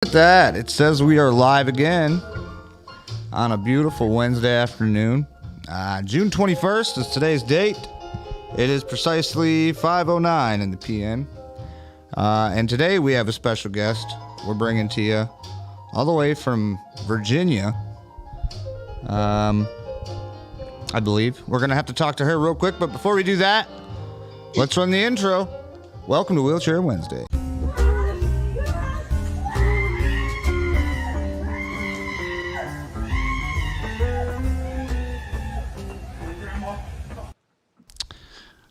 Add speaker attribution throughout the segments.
Speaker 1: At that, it says we are live again on a beautiful Wednesday afternoon. June 21st is today's date. It is precisely 5:09 in the PM. And today we have a special guest we're bringing to you all the way from Virginia. I believe. We're going to have to talk to her real quick, but before we do that, let's run the intro. Welcome to Wheelchair Wednesday.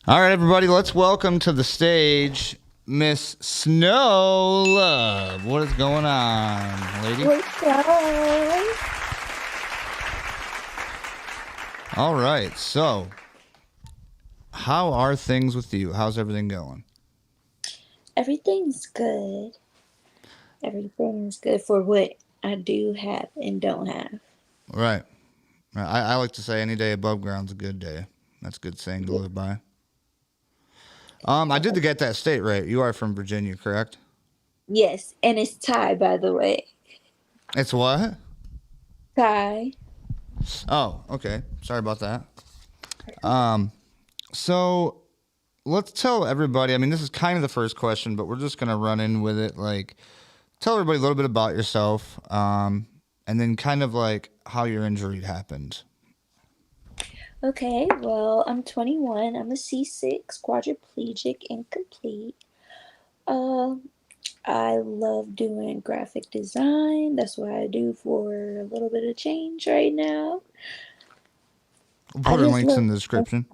Speaker 1: All right, everybody, let's welcome to the stage Miss Snow Love. What is going on, lady?
Speaker 2: What's up?
Speaker 1: All right, so how are things with you? How's everything going?
Speaker 2: Everything's good. Everything's good for what I do have and don't have.
Speaker 1: Right. I like to say any day above ground's a good day. That's a good saying to live by. I did get that state right. You are from Virginia, correct?
Speaker 2: Yes, and it's Thai, by the way.
Speaker 1: It's what?
Speaker 2: Thai.
Speaker 1: Oh, okay. Sorry about that. So let's tell everybody, I mean, this is kind of the first question, but we're just going to run in with it. Like, tell everybody a little bit about yourself, and then kind of like how your injury happened.
Speaker 2: Okay, well, I'm 21. I'm a C6, quadriplegic, incomplete. Um, I love doing graphic design. That's what I do for a little bit of change right now.
Speaker 1: We'll
Speaker 2: I
Speaker 1: put our
Speaker 2: just
Speaker 1: links in the description.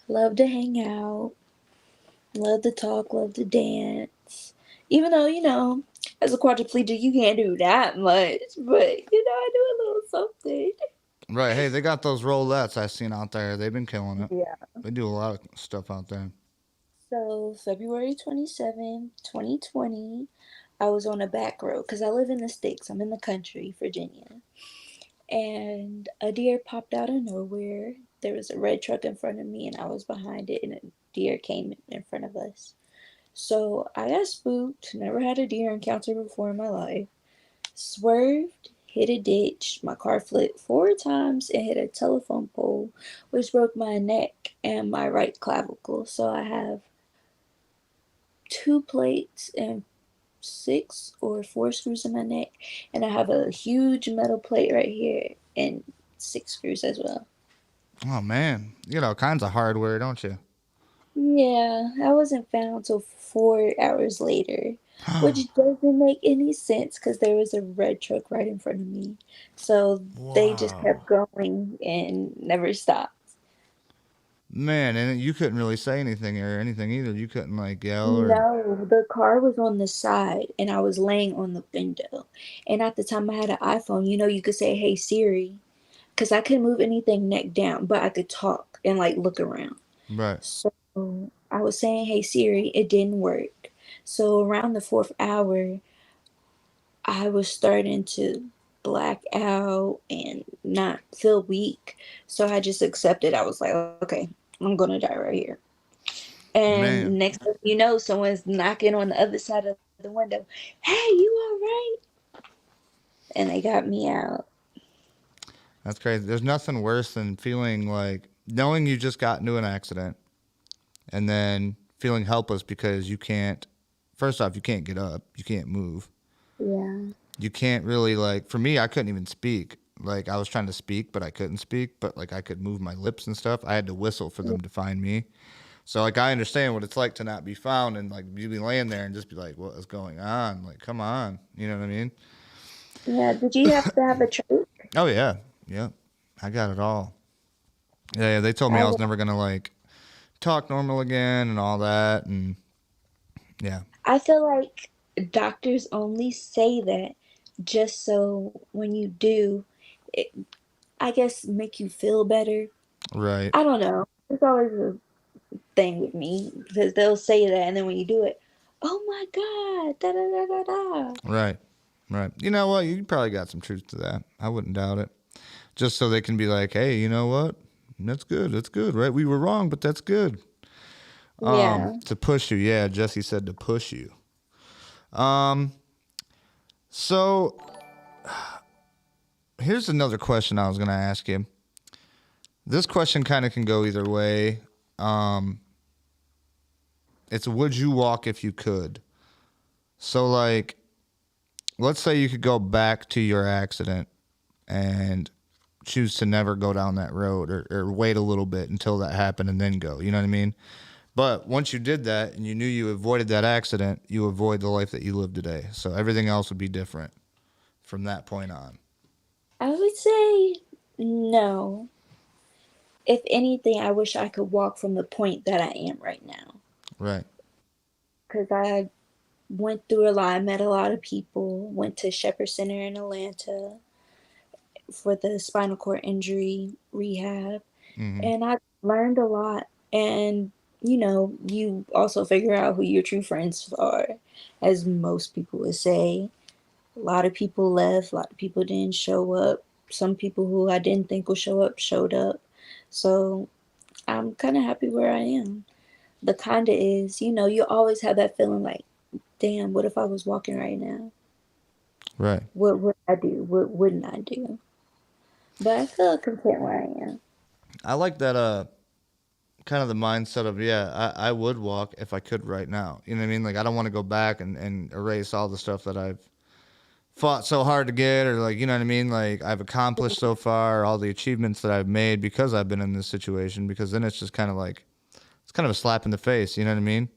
Speaker 2: love to hang out. Love to talk, love to dance. Even though, as a quadriplegic, you can't do that much, but, I do a little something.
Speaker 1: Right. Hey, they got those Rolettes I've seen out there. They've been killing it.
Speaker 2: Yeah.
Speaker 1: They do a lot of stuff out there.
Speaker 2: So, February 27th, 2020, I was on a back road because I live in the sticks. I'm in the country, Virginia. And a deer popped out of nowhere. There was a red truck in front of me, and I was behind it, and a deer came in front of us. So I got spooked, never had a deer encounter before in my life. Swerved, hit a ditch. My car flipped 4 times and hit a telephone pole, which broke my neck and my right clavicle. So I have 2 plates and 6 or 4 screws in my neck, and I have a huge metal plate right here and 6 screws as well.
Speaker 1: Oh, man. You get all kinds of hardware, don't you?
Speaker 2: Yeah, I wasn't found till 4 hours later, which doesn't make any sense because there was a red truck right in front of me. So they just
Speaker 1: Wow.
Speaker 2: kept going and never stopped.
Speaker 1: Man, and you couldn't really say anything or anything either. You couldn't, like, yell or...
Speaker 2: No, the car was on the side and I was laying on the window. And at the time I had an iPhone, you could say, "Hey Siri," because I couldn't move anything neck down, but I could talk and like look around.
Speaker 1: Right.
Speaker 2: So I was saying, "Hey Siri," it didn't work. So around the fourth hour, I was starting to black out and not feel weak. So I just accepted. I was like, okay, I'm going to die right here.
Speaker 1: Man,
Speaker 2: And next thing you know, someone's knocking on the other side of the window. "Hey, you all right?" And they got me out.
Speaker 1: that's crazy. There's nothing worse than feeling like knowing you just got into an accident and then feeling helpless because you can't, first off, you can't get up, you can't move.
Speaker 2: Yeah.
Speaker 1: You can't really, like, for me, I couldn't even speak. Like, I was trying to speak, but I couldn't speak, but like I could move my lips and stuff. I had to whistle for them to find me. So, like, I understand what it's like to not be found and, like, you be laying there and just be like, what is going on? Like, come on. You know what I mean?
Speaker 2: Yeah. Did you have to have a church?
Speaker 1: Oh, yeah. Yeah. I got it all. Yeah, they told me I
Speaker 2: I,
Speaker 1: was never going to, like, talk normal again and all that. And, yeah.
Speaker 2: I feel like doctors only say that just so when you do, it, I guess, make you feel better.
Speaker 1: Right.
Speaker 2: I don't know. It's always a thing with me because they'll say that, and then when you do it, "Oh my God, da da da da da."
Speaker 1: Right. Right. You know what? You probably got some truth to that. I wouldn't doubt it. Just so they can be like, hey, you know what? That's good. That's good, right? We were wrong, but that's good.
Speaker 2: Yeah.
Speaker 1: To push you. Yeah, Jesse said to push you. Um, So here's another question I was going to ask you. This question kind of can go either way. Um, it's would you walk if you could? So, like, let's say you could go back to your accident and choose to never go down that road or wait a little bit until that happened and then go. You know what I mean? But once you did that and you knew you avoided that accident, you avoid the life that you live today. So everything else would be different from that point on.
Speaker 2: I would say no. If anything, I wish I could walk from the point that I am right now.
Speaker 1: Right.
Speaker 2: Because I went through a lot, I met a lot of people, went to Shepherd Center in Atlanta for the spinal cord injury rehab,
Speaker 1: Mm-hmm.
Speaker 2: and I learned a lot. And you also figure out who your true friends are, as most people would say. A lot of people left, a lot of people didn't show up. Some people who I didn't think would show up showed up. So I'm kind of happy where I am. The kinda is, you always have that feeling like, damn, what if I was walking right now?
Speaker 1: Right.
Speaker 2: What would I do? What wouldn't I do? But I feel content where I am.
Speaker 1: I like that kind of the mindset of yeah, I would walk if I could right now. You know what I mean? Like I don't want to go back and erase all the stuff that I've fought so hard to get or like you know what I mean? Like I've accomplished so far, all the achievements that I've made because I've been in this situation because then it's just kind of like it's kind of a slap in the face, you know what I mean?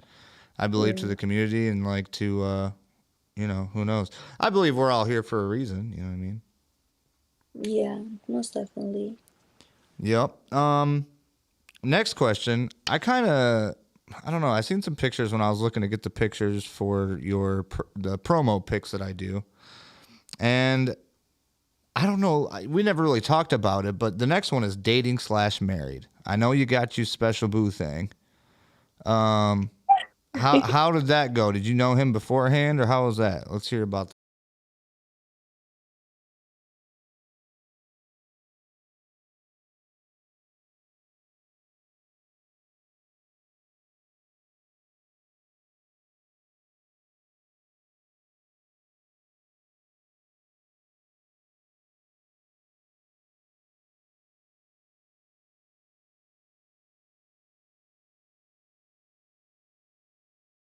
Speaker 1: I believe to
Speaker 2: Yeah.
Speaker 1: the community and like to who knows. I believe we're all here for a reason, you know what I mean?
Speaker 2: Yeah, most definitely.
Speaker 1: Yep. Next question. I don't know. I seen some pictures when I was looking to get the pictures for the promo pics that I do, and I don't know. We never really talked about it, but the next one is dating slash married. I know you got you special boo thing. Um, how did that go? Did you know him beforehand, or how was that? Let's hear about that.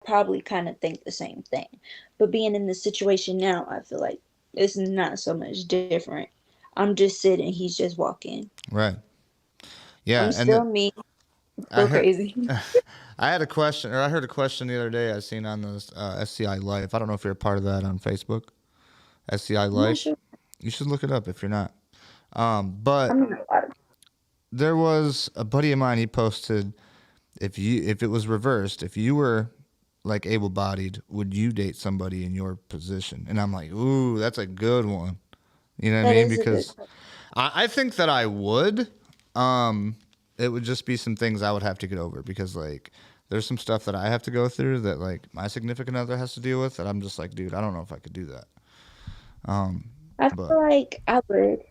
Speaker 2: Probably kind of think the same thing. But being in this situation now, I feel like it's not so much different. I'm just sitting, he's just walking.
Speaker 1: Right.
Speaker 2: I'm
Speaker 1: Yeah, and
Speaker 2: still me,
Speaker 1: I
Speaker 2: still
Speaker 1: heard.
Speaker 2: crazy.
Speaker 1: I had a question, or I heard a question the other day I seen on this SCI Life. I don't know if you're a part of that on Facebook. SCI
Speaker 2: I'm not
Speaker 1: Life.
Speaker 2: sure.
Speaker 1: You should look it up if you're not. But
Speaker 2: I'm not a lot of
Speaker 1: there was a buddy of mine. He posted if it was reversed, if you were like able-bodied, would you date somebody in your position? And I'm like, ooh, that's a good one. You know what I
Speaker 2: that
Speaker 1: mean?
Speaker 2: is a good
Speaker 1: Because I think that I would. Um, it would just be some things I would have to get over because like there's some stuff that I have to go through that like my significant other has to deal with that I'm just like, dude, I don't know if I could do that. Um,
Speaker 2: I
Speaker 1: but
Speaker 2: feel like I would,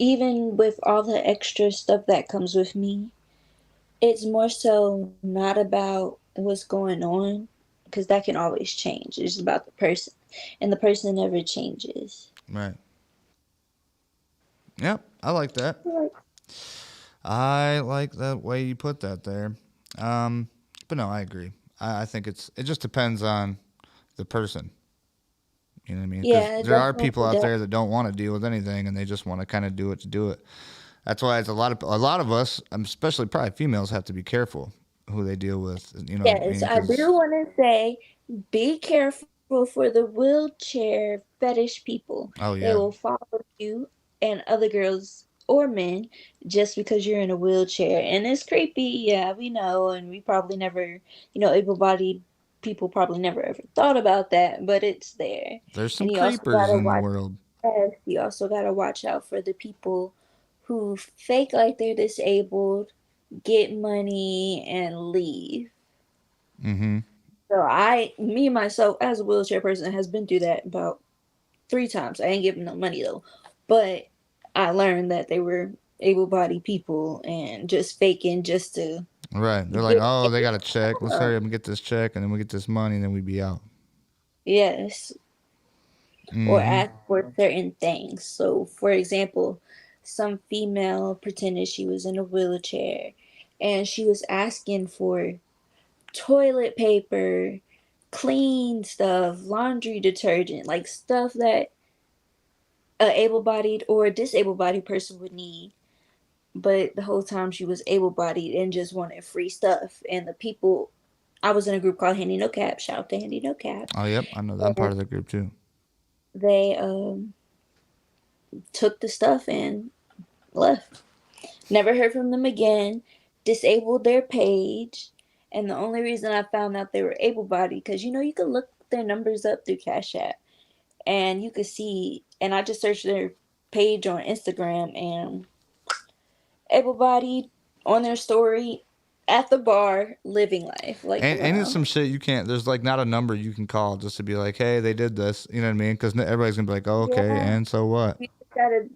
Speaker 2: even with all the extra stuff that comes with me. It's more so not about what's going on, because that can always change. It's about the person, and the person never changes.
Speaker 1: right, yep, I like that.
Speaker 2: Like,
Speaker 1: I like the way you put that there. Um, but no, I agree. I think it just depends on the person. You know what I mean? Because
Speaker 2: yeah, it
Speaker 1: there are
Speaker 2: definitely
Speaker 1: people out
Speaker 2: does.
Speaker 1: there that don't want to deal with anything and they just want to kind of do it to do it. That's why it's a lot of us, especially probably females, have to be careful who they deal with. You know what I
Speaker 2: Yes,
Speaker 1: mean?
Speaker 2: I
Speaker 1: Because
Speaker 2: do want to say be careful for the wheelchair fetish people.
Speaker 1: oh
Speaker 2: They
Speaker 1: yeah,
Speaker 2: will follow you and other girls or men just because you're in a wheelchair. And it's creepy, yeah, we know. And we probably never, able bodied people probably never ever thought about that, but it's there.
Speaker 1: there's some
Speaker 2: And you also
Speaker 1: creepers
Speaker 2: got to
Speaker 1: in the
Speaker 2: watch,
Speaker 1: world.
Speaker 2: yes, you also got to watch out for the people who fake like they're disabled, get money, and leave.
Speaker 1: Mm-hmm.
Speaker 2: So me myself, as a wheelchair person, has been through that about 3 times. I ain't giving no money though, but I learned that they were able-bodied people and just faking just to
Speaker 1: Right. They're like,
Speaker 2: get.
Speaker 1: oh, they got a check. Let's
Speaker 2: Uh,
Speaker 1: hurry up and get this check, and then we get this money, and then we be out.
Speaker 2: yes, or
Speaker 1: Mm-hmm.
Speaker 2: ask for certain things. So, for example, some female pretended she was in a wheelchair and she was asking for toilet paper, clean stuff, laundry detergent, like stuff that a able-bodied or a disabled-bodied person would need. But the whole time she was able-bodied and just wanted free stuff. And the people, I was in a group called Handy No Cap. Shout out to Handy No Cap.
Speaker 1: Oh, yep. I know that. I'm part of the group too.
Speaker 2: They took the stuff and left. Never heard from them again. Disabled their page. And the only reason I found out they were able-bodied, because you could look their numbers up through Cash App, and you could see. And I just searched their page on Instagram, and able-bodied on their story at the bar living life. Like,
Speaker 1: And it's
Speaker 2: wow.
Speaker 1: some shit you can't. There's like not a number you can call just to be like, hey, they did this. You know what I mean? Because everybody's gonna be like, oh, okay,
Speaker 2: Yeah.
Speaker 1: and so what?
Speaker 2: You just gotta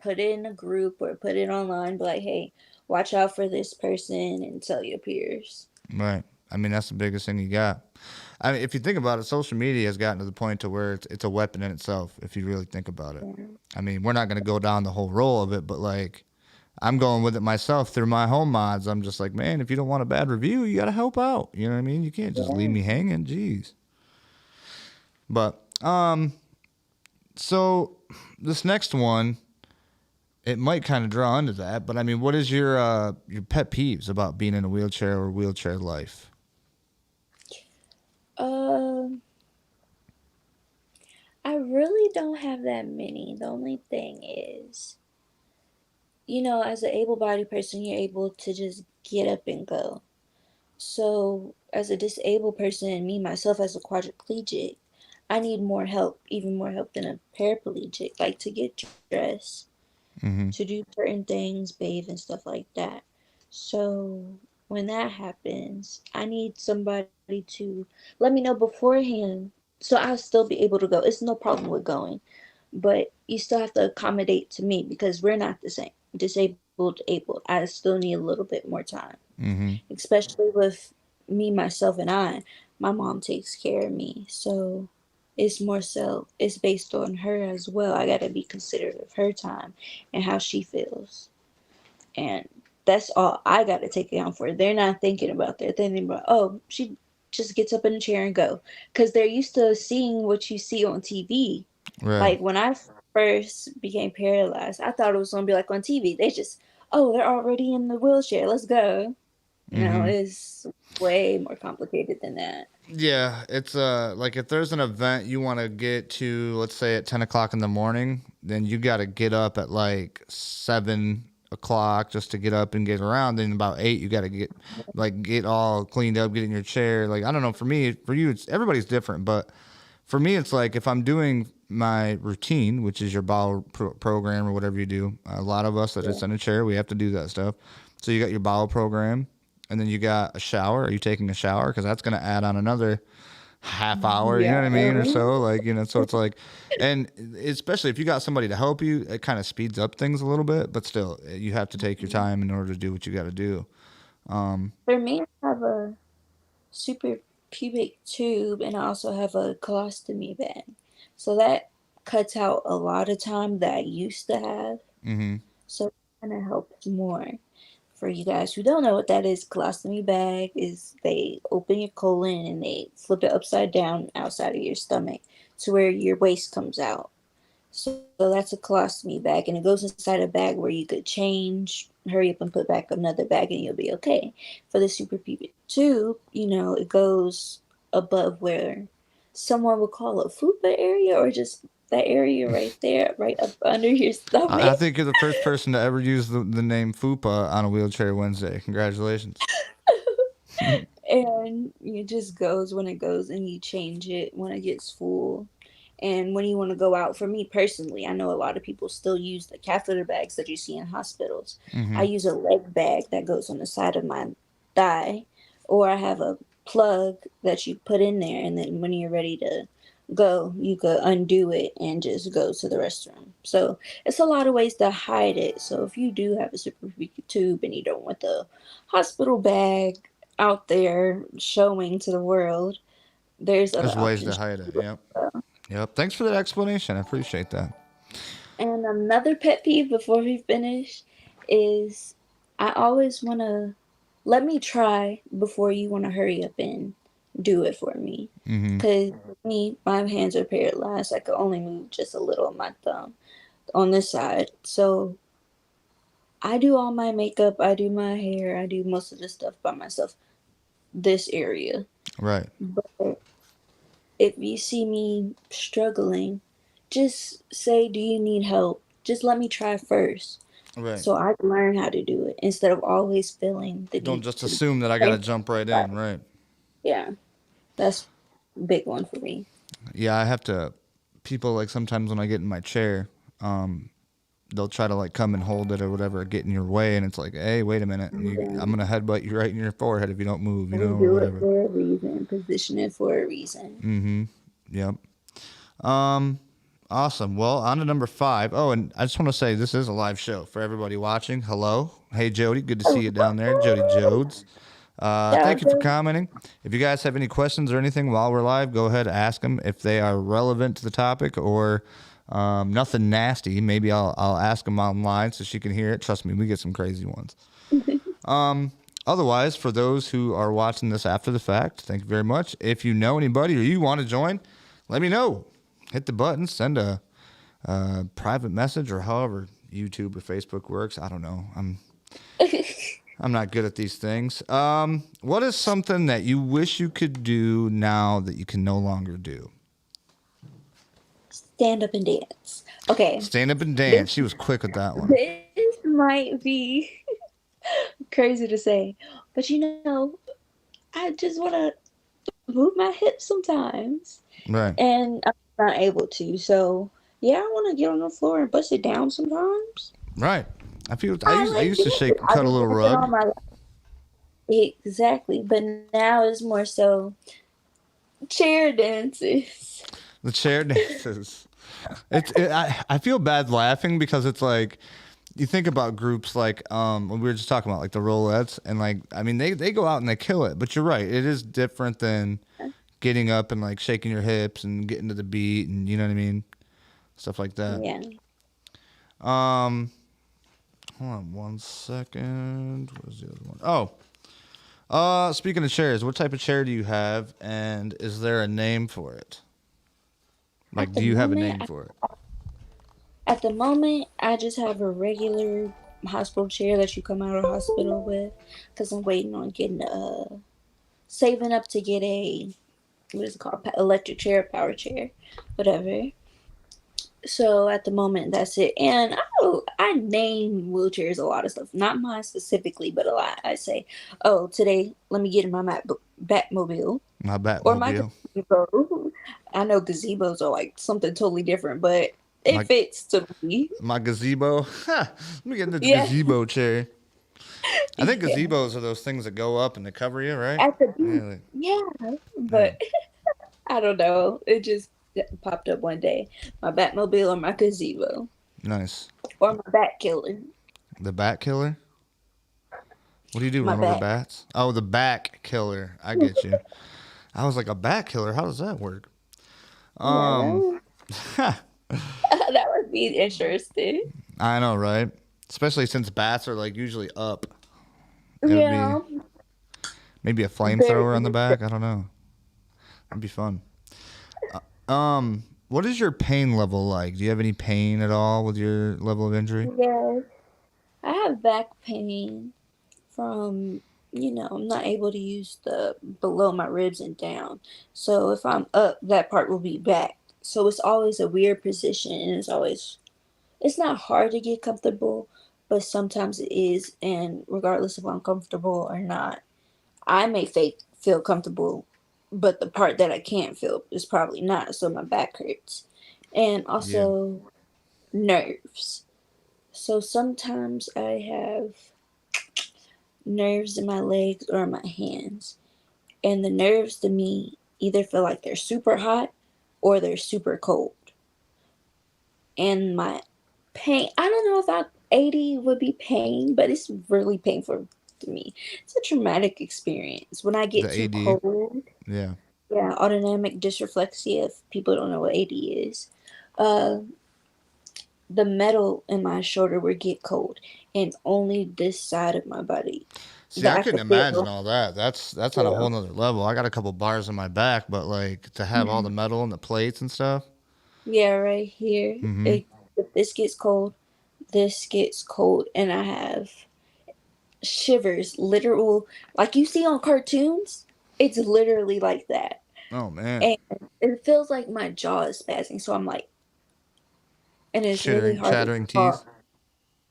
Speaker 2: put it in a group or put it online, be like, hey, watch out for this person, and tell your peers.
Speaker 1: Right. I mean, that's the biggest thing you got. I mean, if you think about it, social media has gotten to the point to where it's a weapon in itself. If you really think about it.
Speaker 2: Yeah.
Speaker 1: I mean, we're not gonna go down the whole role of it, but like, I'm going with it myself through my home mods. I'm just like, man, if you don't want a bad review, you got to help out. You know what I mean? You can't just leave
Speaker 2: Yeah.
Speaker 1: me hanging. Jeez. But so this next one, it might kind of draw into that. But I mean, what is your pet peeves about being in a wheelchair or wheelchair life?
Speaker 2: Um, I really don't have that many. The only thing is, as an able-bodied person, you're able to just get up and go. So, as a disabled person, me myself as a quadriplegic, I need more help, even more help than a paraplegic, like to get dressed, to
Speaker 1: Mm-hmm.
Speaker 2: do certain things, bathe and stuff like that. So, when that happens, I need somebody to let me know beforehand so I'll still be able to go. It's no problem with going, but you still have to accommodate to me because we're not the same. Disabled, able. I still need a little bit more time,
Speaker 1: Mm-hmm.
Speaker 2: especially with me, myself, and I. My mom takes care of me, so it's more so it's based on her as well. I gotta be considerate of her time and how she feels, and that's all I gotta take account for. They're not thinking about that. They're thinking about, oh, she just gets up in a chair and go, because they're used to seeing what you see on TV.
Speaker 1: Right.
Speaker 2: Like when I first became paralyzed, I thought it was gonna be like on TV. They just, oh, they're already in the wheelchair. Let's go.
Speaker 1: Mm-hmm.
Speaker 2: It's way more complicated than that.
Speaker 1: Yeah, it's like if there's an event you want to get to, let's say at 10 o'clock in the morning, then you got to get up at like 7 o'clock just to get up and get around. Then about 8, you got to get all cleaned up, get in your chair. Like I don't know, for me, for you, it's everybody's different, but for me, it's like if I'm doing my routine, which is your bowel program or whatever you do. A lot of us that
Speaker 2: Yeah.
Speaker 1: just in a chair, we have to do that stuff. So you got your bowel program, and then you got a shower. Are you taking a shower? Because that's going to add on another half hour. You know
Speaker 2: Yeah.
Speaker 1: what I mean, or so. Like so it's like, and especially if you got somebody to help you, it kind of speeds up things a little bit. But still, you have to take your time in order to do what you got to do.
Speaker 2: For me, I have a super pubic tube and I also have a colostomy bag. So that cuts out a lot of time that I used to have.
Speaker 1: Mm-hmm.
Speaker 2: So it kind of helps more. For you guys who don't know what that is, colostomy bag is they open your colon and they flip it upside down outside of your stomach to where your waste comes out. So that's a colostomy bag, and it goes inside a bag where you could change, hurry up and put back another bag, and you'll be okay. For the super pubic tube, it goes above where someone would call a fupa area, or just that area right there, right up under your
Speaker 1: I
Speaker 2: stomach.
Speaker 1: think you're the first person to ever use the name Fupa on a wheelchair Wednesday. Congratulations.
Speaker 2: And it just goes when it goes, and you change it when it gets full. And when you want to go out, for me personally, I know a lot of people still use the catheter bags that you see in hospitals. I
Speaker 1: Mm-hmm.
Speaker 2: use a leg bag that goes on the side of my thigh, or I have a plug that you put in there, and then when you're ready to go, you could undo it and just go to the restroom. So it's a lot of ways to hide it. So if you do have a super freaky tube and you don't want the hospital bag out there showing to the world, there's
Speaker 1: There's
Speaker 2: other
Speaker 1: ways to
Speaker 2: options.
Speaker 1: hide it. Yep. Yep. Thanks for that explanation. I appreciate that.
Speaker 2: And another pet peeve before we finish is I always want to let me try before you want to hurry up and do it for me.
Speaker 1: Mm-hmm.
Speaker 2: Because me, my hands are paralyzed. I can only move just a little of my thumb on this side. So I do all my makeup, I do my hair, I do most of the stuff by myself, this area.
Speaker 1: Right.
Speaker 2: But if you see me struggling, just say, "Do you need help?" Just let me try first
Speaker 1: Right.
Speaker 2: so I can learn how to do it instead of always feeling the
Speaker 1: Don't
Speaker 2: need
Speaker 1: just
Speaker 2: to
Speaker 1: assume that I gotta
Speaker 2: train
Speaker 1: jump right in.
Speaker 2: somebody.
Speaker 1: Right.
Speaker 2: Yeah, that's a big one for me.
Speaker 1: Yeah, I have to. People like sometimes when I get in my chair, um, they'll try to like come and hold it or whatever, get in your way, and it's like, hey, wait a minute, I'm
Speaker 2: Yeah.
Speaker 1: gonna headbutt you right in your forehead if you don't move,
Speaker 2: We
Speaker 1: or
Speaker 2: do it
Speaker 1: whatever.
Speaker 2: for a reason, position it for a reason.
Speaker 1: Mm-hmm. Yep. Um, awesome. Well, on to number 5. Oh, and I just want to say this is a live show for everybody watching. Hello. Hey, Jody. Good to see you down there, Jody Jodes.
Speaker 2: Shout
Speaker 1: Thank
Speaker 2: out
Speaker 1: you for
Speaker 2: to
Speaker 1: commenting. If you guys have any questions or anything while we're live, go ahead and ask them if they are relevant to the topic or nothing nasty. Maybe I'll ask them online so she can hear it. Trust me, we get some crazy ones. Otherwise, for those who are watching this after the fact, thank you very much. If you know anybody or you want to join, let me know. Hit the button, send a private message, or however YouTube or Facebook works. I don't know. I'm not good at these things. What is something that you wish you could do now that you can no longer do?
Speaker 2: stand up and dance. Okay,
Speaker 1: Stand up and
Speaker 2: this
Speaker 1: dance. She was quick with that one.
Speaker 2: this might be crazy to say, but I just want to move my hips sometimes,
Speaker 1: Right,
Speaker 2: and I'm not able to. So yeah, I want to get on the floor and bust it down sometimes.
Speaker 1: right. I feel.
Speaker 2: I
Speaker 1: I
Speaker 2: like
Speaker 1: used to
Speaker 2: dancing.
Speaker 1: shake,
Speaker 2: I've
Speaker 1: cut a
Speaker 2: been
Speaker 1: little
Speaker 2: dancing
Speaker 1: rug.
Speaker 2: all my life. Exactly, but now it's more so chair dances.
Speaker 1: The chair dances. I feel bad laughing because it's like you think about groups like we were just talking about like the Rolettes, and like I mean they go out and they kill it, but you're right, it is different than getting up and like shaking your hips and getting to the beat, and you know what I mean, stuff like that.
Speaker 2: Yeah.
Speaker 1: Um, hold on 1 second. Where's the other one? Oh, speaking of chairs, what type of chair do you have, and is there a name for it? Like,
Speaker 2: At the
Speaker 1: do you have a
Speaker 2: moment,
Speaker 1: name for it?
Speaker 2: I just have a regular hospital chair that you come out of the hospital with, because I'm waiting on getting saving up to get a, what is it called, electric chair, power chair, whatever. So at the moment, that's it. And I name wheelchairs a lot of stuff, not mine specifically, but a lot. I say, oh, today let me get in my Batmobile
Speaker 1: My
Speaker 2: or my
Speaker 1: Batmobile.
Speaker 2: gazebo. I know gazebos are like something totally different, but it
Speaker 1: My
Speaker 2: fits to me.
Speaker 1: my gazebo. Let me get into the
Speaker 2: Yeah,
Speaker 1: gazebo chair. I think
Speaker 2: yeah.
Speaker 1: gazebos are those things that go up and they cover you, right?
Speaker 2: At the
Speaker 1: Yeah,
Speaker 2: beach, yeah.
Speaker 1: yeah.
Speaker 2: But I don't know. It just popped up one day. My Batmobile or my gazebo
Speaker 1: Nice.
Speaker 2: or my Bat Killer.
Speaker 1: The Bat Killer. What do you do?
Speaker 2: My
Speaker 1: Run over
Speaker 2: bat.
Speaker 1: bats? Oh, the Back Killer. I get you. I was like a Bat Killer. How does that work?
Speaker 2: Yeah,
Speaker 1: Um,
Speaker 2: that would be interesting.
Speaker 1: I know, right? Especially since bats are like usually up. It would be
Speaker 2: Yeah,
Speaker 1: maybe a
Speaker 2: very
Speaker 1: flamethrower on the
Speaker 2: interesting.
Speaker 1: back. I don't know. That'd be fun. What is your pain level like? Do you have any pain at all with your level of injury?
Speaker 2: Yes, I have back pain from, I'm not able to use the below my ribs and down. So if I'm up, that part will be back. So it's always a weird position, and it's not hard to get comfortable, but sometimes it is. And regardless if I'm comfortable or not, I may feel comfortable, but the part that I can't feel is probably not. So my back hurts. And
Speaker 1: Yeah.
Speaker 2: also nerves. So sometimes I have nerves in my legs or my hands. And the nerves to me either feel like they're super hot or they're super cold. And my pain, I don't know if 80 would be pain, but it's really painful to me. It's a traumatic experience. When I
Speaker 1: The
Speaker 2: get too
Speaker 1: AD.
Speaker 2: cold,
Speaker 1: Yeah.
Speaker 2: Yeah, autonomic dysreflexia. If people don't know what AD is, uh, the metal in my shoulder would get cold, and only this side of my body
Speaker 1: See,
Speaker 2: that
Speaker 1: I
Speaker 2: I
Speaker 1: couldn't
Speaker 2: could
Speaker 1: imagine
Speaker 2: feel.
Speaker 1: all that. That's on a whole
Speaker 2: Feel.
Speaker 1: nother level. I got a couple bars in my back, but like to have all the metal and the plates and stuff.
Speaker 2: Yeah, right here.
Speaker 1: Mm-hmm.
Speaker 2: If this gets cold, this gets cold, and I have shivers, literal, like you see on cartoons. It's literally like that,
Speaker 1: Oh man,
Speaker 2: and it feels like my jaw is spazzing. So I'm like, and it's really hard to
Speaker 1: chattering teeth.
Speaker 2: talk.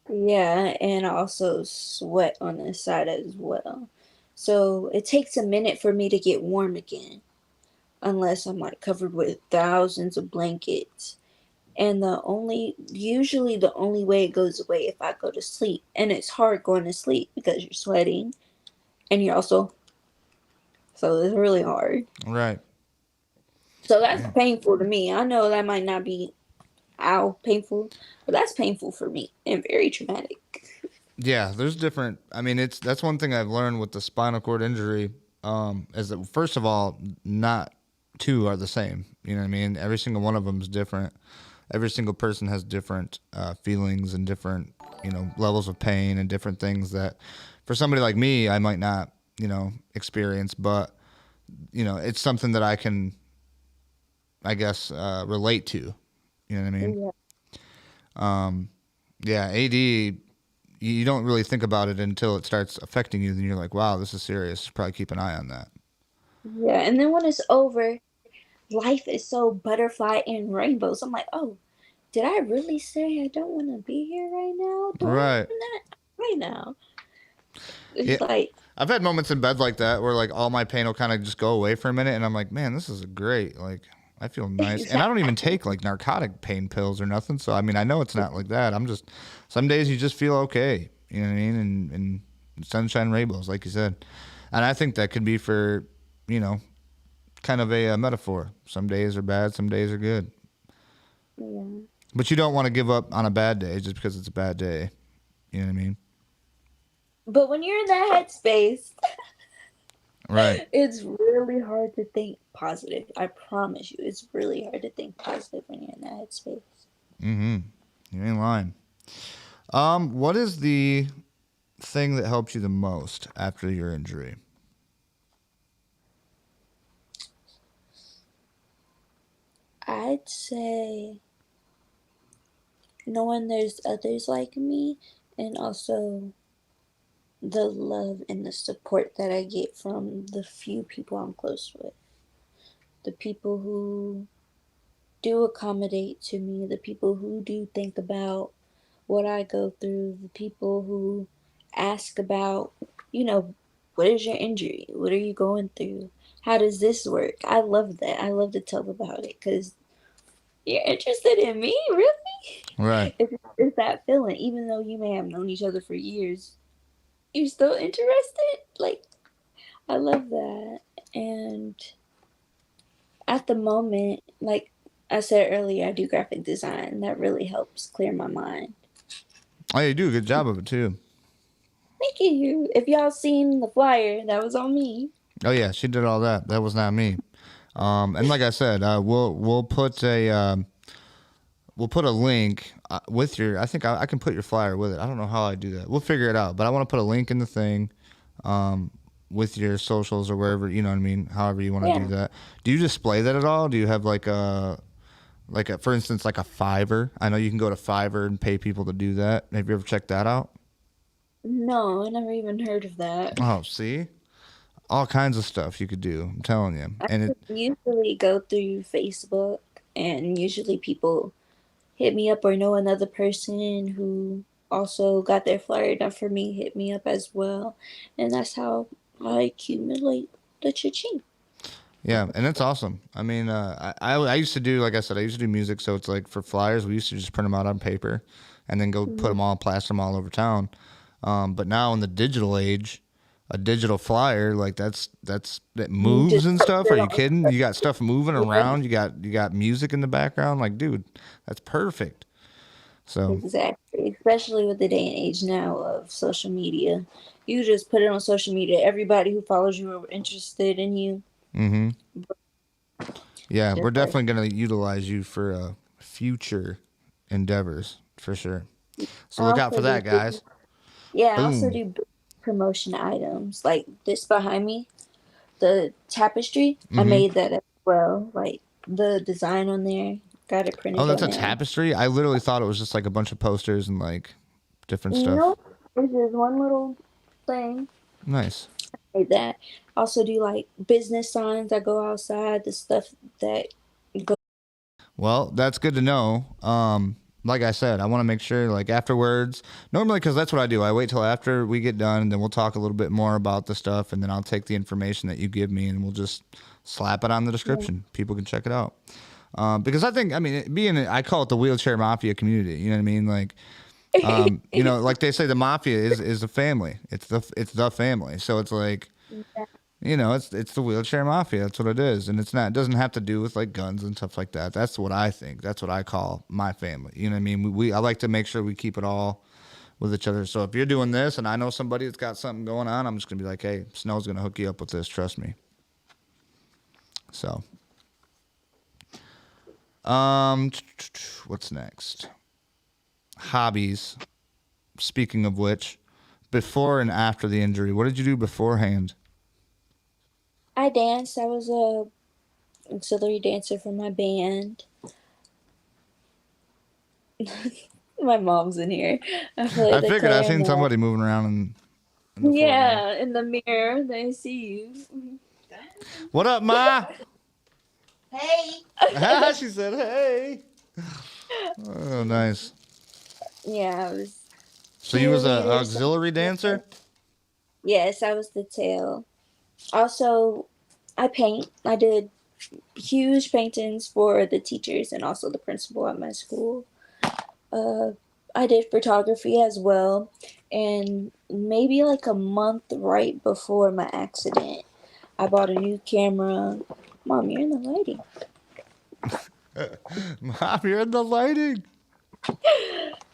Speaker 2: Yeah, and I also sweat on this side as well. So it takes a minute for me to get warm again, unless I'm like covered with thousands of blankets. And usually the only way it goes away if I go to sleep. And it's hard going to sleep because you're sweating and you're also, so it's really hard.
Speaker 1: Right.
Speaker 2: So that's
Speaker 1: Yeah.
Speaker 2: painful to me. I know that might not be ow painful, but that's painful for me and very traumatic.
Speaker 1: Yeah, there's different. I mean, it's that's one thing I've learned with the spinal cord injury. Is that first of all, not two are the same. You know what I mean? Every single one of them is different. Every single person has different feelings and different, levels of pain and different things that, for somebody like me, I might not, experience. But it's something that I can, I guess, relate to. You know what I mean?
Speaker 2: Yeah.
Speaker 1: Yeah, AD, you don't really think about it until it starts affecting you. Then you're like, wow, this is serious. Probably keep an eye on that.
Speaker 2: Yeah. And then when it's over, life is so butterfly and rainbows. I'm like, oh, did I really say I don't want to be here right now? Do I
Speaker 1: Right.
Speaker 2: mean that right now?
Speaker 1: Yeah.
Speaker 2: It's like,
Speaker 1: I've had moments in bed like that where like all my pain will kind of just go away for a minute, and I'm like, man, this is great. Like, I feel nice, and I don't even take like narcotic pain pills or nothing. So I mean, I know it's not like that. I'm just some days you just feel okay. You know what I mean? And sunshine rainbows, like you said, and I think that could be for you know kind of a metaphor. Some days are bad, some days are good.
Speaker 2: yeah.
Speaker 1: But you don't want to give up on a bad day just because it's a bad day. You know what I mean?
Speaker 2: But when you're in that headspace,
Speaker 1: Right.
Speaker 2: it's really hard to think positive. I promise you, it's really hard to think positive when you're in that headspace.
Speaker 1: Mm-hmm. You ain't lying. What is the thing that helped you the most after your injury?
Speaker 2: I'd say knowing there's others like me, and also the love and the support that I get from the few people I'm close with. The people who do accommodate to me, the people who do think about what I go through, the people who ask about, you know, what is your injury? What are you going through? How does this work? I love that. I love to tell about it because you're interested in me, really?
Speaker 1: Right.
Speaker 2: It's that feeling, even though you may have known each other for years, you're still interested. Like, I love that. And at the moment, like I said earlier, I do graphic design. That really helps clear my mind.
Speaker 1: Oh, you do a good job of it too.
Speaker 2: Thank you. If y'all seen the flyer, that was on me.
Speaker 1: Oh yeah, she did all that. That was not me. And like I said, we'll put a link with your. I think I can put your flyer with it. I don't know how I do that. We'll figure it out. But I want to put a link in the thing, with your socials or wherever you know what I mean. However you want to do
Speaker 2: Yeah.
Speaker 1: that. Do you display that at all? Do you have for instance, like a Fiverr? I know you can go to Fiverr and pay people to do that. Have you ever checked that out?
Speaker 2: No, I never even heard of that.
Speaker 1: Oh, see, all kinds of stuff you could do. I'm telling you,
Speaker 2: I
Speaker 1: and it.
Speaker 2: usually go through Facebook, and usually people hit me up or know another person who also got their flyer done for me, hit me up as well. And that's how I accumulate the cha-ching.
Speaker 1: Yeah, and it's awesome. I mean, I used to do, like I said, I used to do music, so it's like for flyers, we used to just print them out on paper, and then go put
Speaker 2: Mhm.
Speaker 1: them all, plaster them all over town. But now in the digital age, a digital flyer like that
Speaker 2: You
Speaker 1: moves
Speaker 2: just
Speaker 1: and
Speaker 2: post
Speaker 1: stuff. Are
Speaker 2: it
Speaker 1: you
Speaker 2: on.
Speaker 1: kidding? You got stuff moving
Speaker 2: Yeah,
Speaker 1: around. You got music in the background. Like, dude, that's perfect. So,
Speaker 2: exactly. Especially with the day and age now of social media. You just put it on social media. Everybody who follows you are interested in you.
Speaker 1: mm-hmm. Yeah, we're
Speaker 2: Just like,
Speaker 1: definitely going to utilize you for future endeavors for sure. So
Speaker 2: I
Speaker 1: look out for
Speaker 2: also
Speaker 1: that,
Speaker 2: do,
Speaker 1: guys.
Speaker 2: yeah, I also
Speaker 1: Boom.
Speaker 2: do promotion items like this behind me, the tapestry. I
Speaker 1: Mm-hmm.
Speaker 2: made that as well. Like the design on there, got it
Speaker 1: Oh,
Speaker 2: printed
Speaker 1: that's
Speaker 2: on
Speaker 1: a
Speaker 2: there.
Speaker 1: tapestry? I literally thought it was just like a bunch of posters and like different stuff.
Speaker 2: No, this is one little thing.
Speaker 1: Nice.
Speaker 2: Like that. Also do like business signs that go outside, the stuff that go.
Speaker 1: Well, that's good to know. Like I said, I want to make sure, like afterwards, normally, because that's what I do. I wait till after we get done, and then we'll talk a little bit more about the stuff, and then I'll take the information that you give me, and we'll just slap it on the
Speaker 2: Yeah.
Speaker 1: description. People can check it out. Because I think, I mean, I call it the wheelchair mafia community. You know what I mean? Like, like they say, the mafia is a family. It's the family. So it's like, it's the wheelchair mafia. That's what it is, and it's not. It doesn't have to do with like guns and stuff like that. That's what I think. That's what I call my family. You know what I mean? I like to make sure we keep it all with each other. So if you're doing this, and I know somebody that's got something going on, I'm just gonna be like, hey, Snow's gonna hook you up with this. Trust me. So, um, what's next? Hobbies. Speaking of which, before and after the injury, what did you do beforehand?
Speaker 2: I danced. I was a auxiliary dancer for my band. My mom's in here. I play
Speaker 1: I
Speaker 2: the
Speaker 1: figured I seen
Speaker 2: clarinet.
Speaker 1: somebody moving around in the foreground.
Speaker 2: Yeah, in the mirror, they see you.
Speaker 1: What up, Ma?
Speaker 3: Hey,
Speaker 1: She said, "Hey." Oh, nice.
Speaker 2: Yeah, I was
Speaker 1: So you was a
Speaker 2: cheerleader.
Speaker 1: auxiliary dancer?
Speaker 2: Yes, I was the tail. Also, I paint. I did huge paintings for the teachers and also the principal at my school. Uh, I did photography as well. And maybe like a month right before my accident, I bought a new camera. Mom, you're in the lighting.
Speaker 1: Mom, you're in the lighting.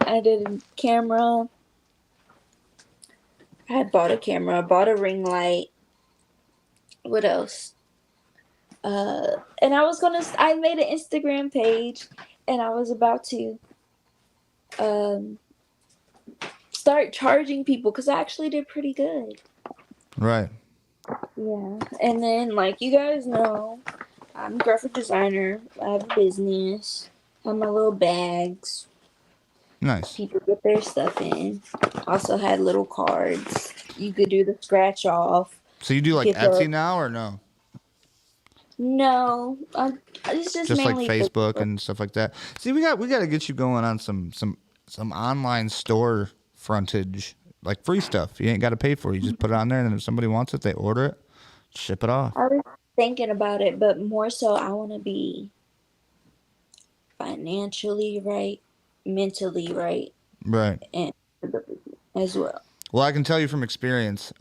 Speaker 2: I did a camera. I had bought a camera. I bought a ring light. What else? And I made an Instagram page, and I was about to um, start charging people because I actually did pretty good.
Speaker 1: Right.
Speaker 2: Yeah. And then, like you guys know, I'm a graphic designer. I have a business. I have my little bags.
Speaker 1: Nice.
Speaker 2: People get their stuff in. Also had little cards. You could do the scratch off.
Speaker 1: So you do like
Speaker 2: Get the
Speaker 1: Etsy now or no?
Speaker 2: no. It's just
Speaker 1: Just like
Speaker 2: mainly
Speaker 1: Facebook
Speaker 2: Facebook.
Speaker 1: and stuff like that. See, we got to get you going on some online store frontage, like free stuff. You ain't got to pay for it. You just put it on there, and then if somebody wants it, they order it, ship it off.
Speaker 2: I was thinking about it, but more so, I want to be financially right, mentally right,
Speaker 1: Right.
Speaker 2: and as well.
Speaker 1: Well, I can tell you from experience,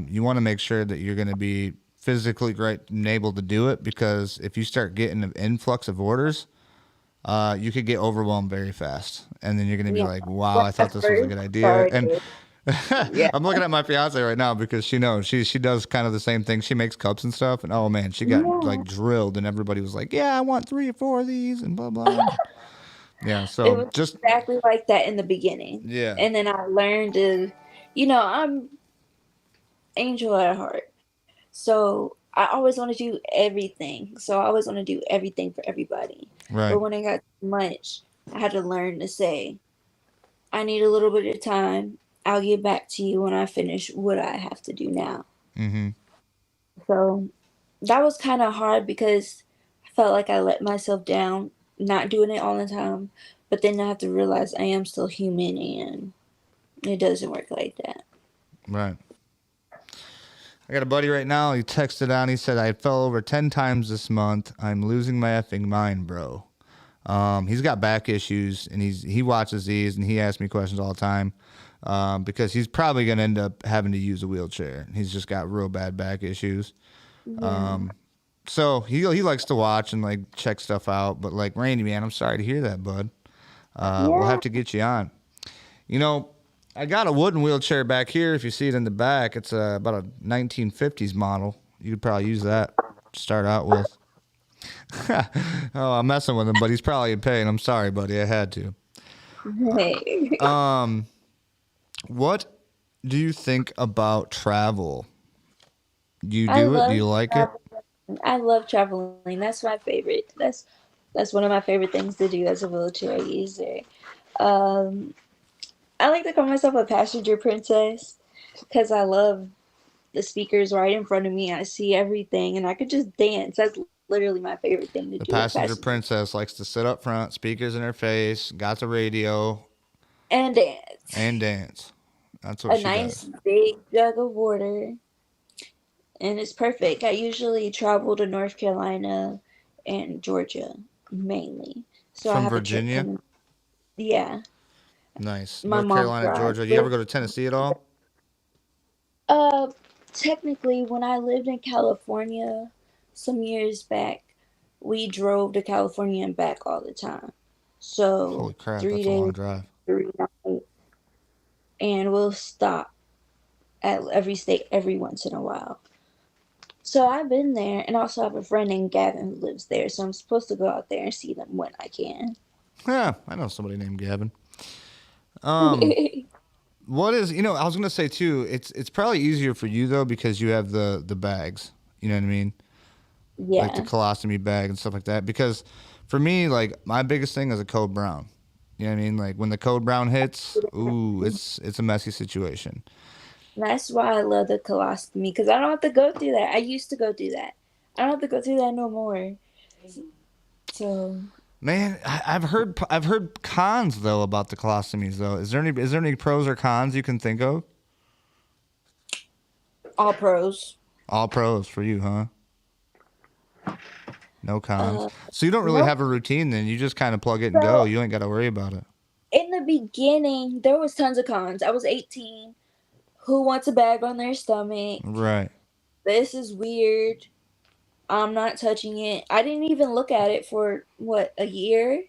Speaker 1: you want to make sure that you're going to be physically great and able to do it, because if you start getting an influx of orders, you could get overwhelmed very fast, and then you're going to be
Speaker 2: Yeah.
Speaker 1: like, "Wow,
Speaker 2: When
Speaker 1: I
Speaker 2: I
Speaker 1: thought this was a
Speaker 2: first
Speaker 1: good idea." And
Speaker 2: started, yeah.
Speaker 1: I'm looking at my fiance right now because she knows she does kind of the same thing. She makes cups and stuff, and oh man, she got
Speaker 2: Yeah.
Speaker 1: like drilled, and everybody was like, "Yeah, I want 3 or 4 of these," and blah blah. Yeah,
Speaker 2: It
Speaker 1: so
Speaker 2: was
Speaker 1: just
Speaker 2: exactly like that in the beginning.
Speaker 1: yeah,
Speaker 2: And then I learned to, I'm angel at heart. So I always want to do everything. So I always want to do everything for everybody. But
Speaker 1: right.
Speaker 2: when it got too much, I had to learn to say, I need a little bit of time. I'll get back to you when I finish what I have to do now.
Speaker 1: Mm-hmm.
Speaker 2: So that was kind of hard because I felt like I let myself down, not doing it all the time. But then I have to realize I am still human and it doesn't work like that.
Speaker 1: Right. I got a buddy right now. He texted out. He said, "I fell over 10 times this month. I'm losing my effing mind, bro." He's got back issues, and he watches these, and he asks me questions all the time, because he's probably gonna end up having to use a wheelchair. He's just got real bad back issues.
Speaker 2: Yeah.
Speaker 1: So he likes to watch and like check stuff out. But like Randy, man, I'm sorry to hear that, bud. We'll
Speaker 2: Yeah.
Speaker 1: have to get you on. You know, I got a wooden wheelchair back here. If you see it in the back, it's about a 1950s model. You could probably use that to start out with. Oh, I'm messing with him, but he's probably in pain. I'm sorry, buddy. I had to.
Speaker 2: Hey.
Speaker 1: What do you think about travel? Do you
Speaker 2: I
Speaker 1: do it? Do
Speaker 2: love
Speaker 1: you like it?
Speaker 2: traveling. I love traveling. That's my favorite. That's one of my favorite things to do as a wheelchair user. Um, I like to call myself a passenger princess because I love the speakers right in front of me. I see everything and I could just dance. That's literally my favorite thing to
Speaker 1: The
Speaker 2: do as a
Speaker 1: passenger
Speaker 2: passenger
Speaker 1: princess likes to sit up front, speakers in her face, got the radio,
Speaker 2: and dance.
Speaker 1: and dance. That's what
Speaker 2: A
Speaker 1: she
Speaker 2: nice
Speaker 1: does.
Speaker 2: big jug of water, and it's perfect. I usually travel to North Carolina and Georgia mainly, so I
Speaker 1: From
Speaker 2: have a trip
Speaker 1: Virginia?
Speaker 2: coming. Yeah,
Speaker 1: Nice.
Speaker 2: my
Speaker 1: North
Speaker 2: mom
Speaker 1: Carolina,
Speaker 2: drives.
Speaker 1: Georgia. You ever go to Tennessee at all?
Speaker 2: Uh, Technically, when I lived in California some years back, we drove to California and back all the time.
Speaker 1: Holy
Speaker 2: So
Speaker 1: crap,
Speaker 2: three
Speaker 1: that's a long
Speaker 2: days,
Speaker 1: drive.
Speaker 2: 3 nights, and we'll stop at every state every once in a while. So I've been there, and also have a friend named Gavin who lives there. So I'm supposed to go out there and see them when I can.
Speaker 1: Yeah, I know somebody named Gavin. Um, what is I was gonna say too. It's probably easier for you though because you have the bags. You know what I mean? Like the
Speaker 2: Yeah,
Speaker 1: colostomy bag and stuff like that. Because for me, like my biggest thing is a code brown. You know what I mean? Like when the code brown hits, ooh, it's a messy situation.
Speaker 2: that's why I love the colostomy because I don't have to go through that. I used to go through that. I don't have to go through that no more. So
Speaker 1: Man, I've heard cons though about the colostomies though. Is there any pros or cons you can think of?
Speaker 2: all pros.
Speaker 1: All pros for you, huh? No cons.
Speaker 2: Uh,
Speaker 1: So you don't really
Speaker 2: nope.
Speaker 1: have a routine then. You just kind of plug it and go.
Speaker 2: So
Speaker 1: You ain't got to worry about it.
Speaker 2: in the beginning, there was tons of cons. I was 18. Who wants a bag on their stomach?
Speaker 1: Right.
Speaker 2: This is weird. I'm not touching it. I didn't even look at it for what, a year?